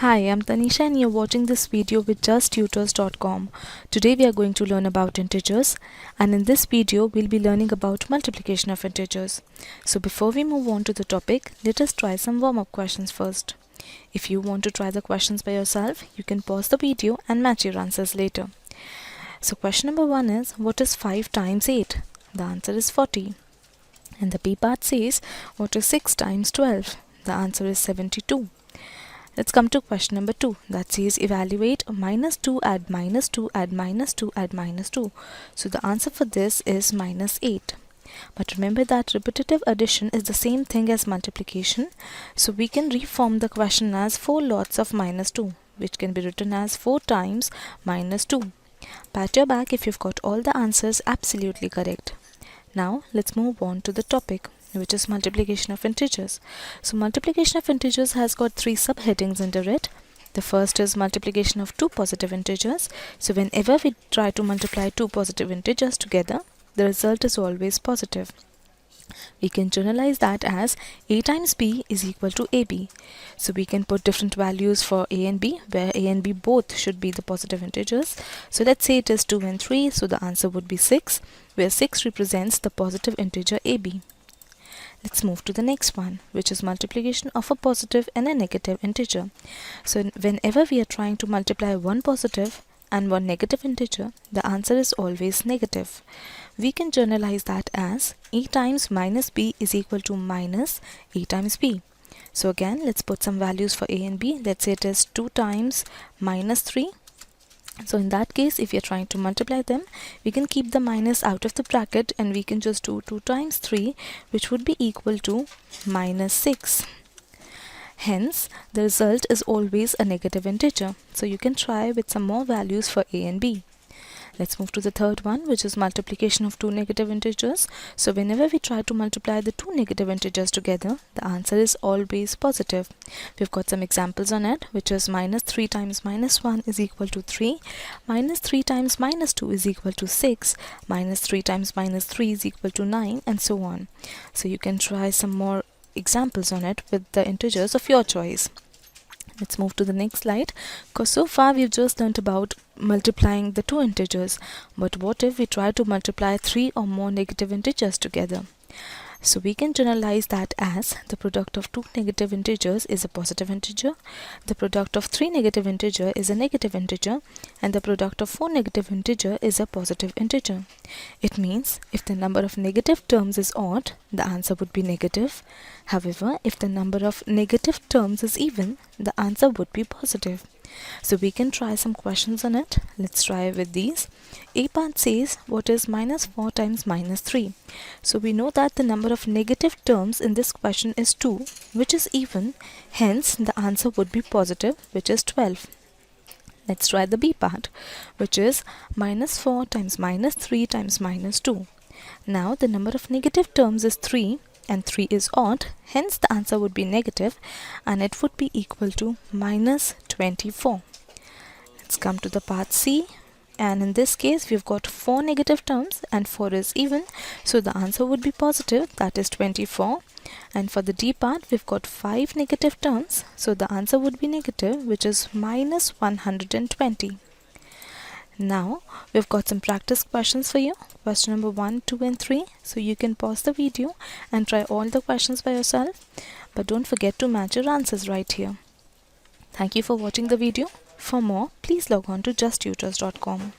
Hi, I'm Tanisha and you're watching this video with justtutors.com. Today we are going to learn about integers, and in this video we'll be learning about multiplication of integers. So before we move on to the topic, let us try some warm-up questions first. If you want to try the questions by yourself, you can pause the video and match your answers later. So question number 1 is, what is 5 times 8? The answer is 40. And the B part says, what is 6 times 12? The answer is 72. Let's come to question number 2, that says evaluate minus 2 add minus 2 add minus 2 add minus 2. So the answer for this is minus 8. But remember that repetitive addition is the same thing as multiplication. So we can reform the question as 4 lots of minus 2, which can be written as 4 times minus 2. Pat your back if you've got all the answers absolutely correct. Now let's move on to the topic, which is multiplication of integers. So multiplication of integers has got 3 subheadings under it. The first is multiplication of 2 positive integers. So whenever we try to multiply 2 positive integers together, the result is always positive. We can generalize that as a times b is equal to ab. So we can put different values for a and b, where a and b both should be the positive integers. So let's say it is 2 and 3, so the answer would be 6, where 6 represents the positive integer ab. Let's move to the next one, which is multiplication of a positive and a negative integer. So whenever we are trying to multiply one positive and one negative integer, the answer is always negative. We can generalize that as a times minus b is equal to minus a times b. So again, let's put some values for a and b. Let's say it is 2 times minus 3. So in that case, if you're trying to multiply them, we can keep the minus out of the bracket and we can just do 2 times 3, which would be equal to minus 6. Hence, the result is always a negative integer. So you can try with some more values for a and b. Let's move to the third one, which is multiplication of 2 negative integers. So whenever we try to multiply the 2 negative integers together, the answer is always positive. We've got some examples on it, which is minus 3 times minus 1 is equal to 3, minus 3 times minus 2 is equal to 6, minus 3 times minus 3 is equal to 9, and so on. So you can try some more examples on it with the integers of your choice. Let's move to the next slide, because so far we've just learnt about multiplying the 2 integers. But what if we try to multiply 3 or more negative integers together? So we can generalize that as the product of 2 negative integers is a positive integer, the product of 3 negative integer is a negative integer, and the product of 4 negative integer is a positive integer. It means if the number of negative terms is odd, the answer would be negative. However, if the number of negative terms is even, the answer would be positive. So we can try some questions on it. Let's try with these. A part says, what is minus 4 times minus 3? So we know that the number of negative terms in this question is 2, which is even. Hence, the answer would be positive, which is 12. Let's try the B part, which is minus 4 times minus 3 times minus 2. Now, the number of negative terms is 3, and 3 is odd, hence the answer would be negative, and it would be equal to minus 24. Let's come to the part C, and in this case we've got 4 negative terms and 4 is even, so the answer would be positive, that is 24. And for the D part, we've got 5 negative terms, so the answer would be negative, which is minus 120. Now we've got some practice questions for you, question number 1, 2 and 3. So you can pause the video and try all the questions by yourself, but don't forget to match your answers right here. Thank you for watching the video. For more, please log on to justtutors.com.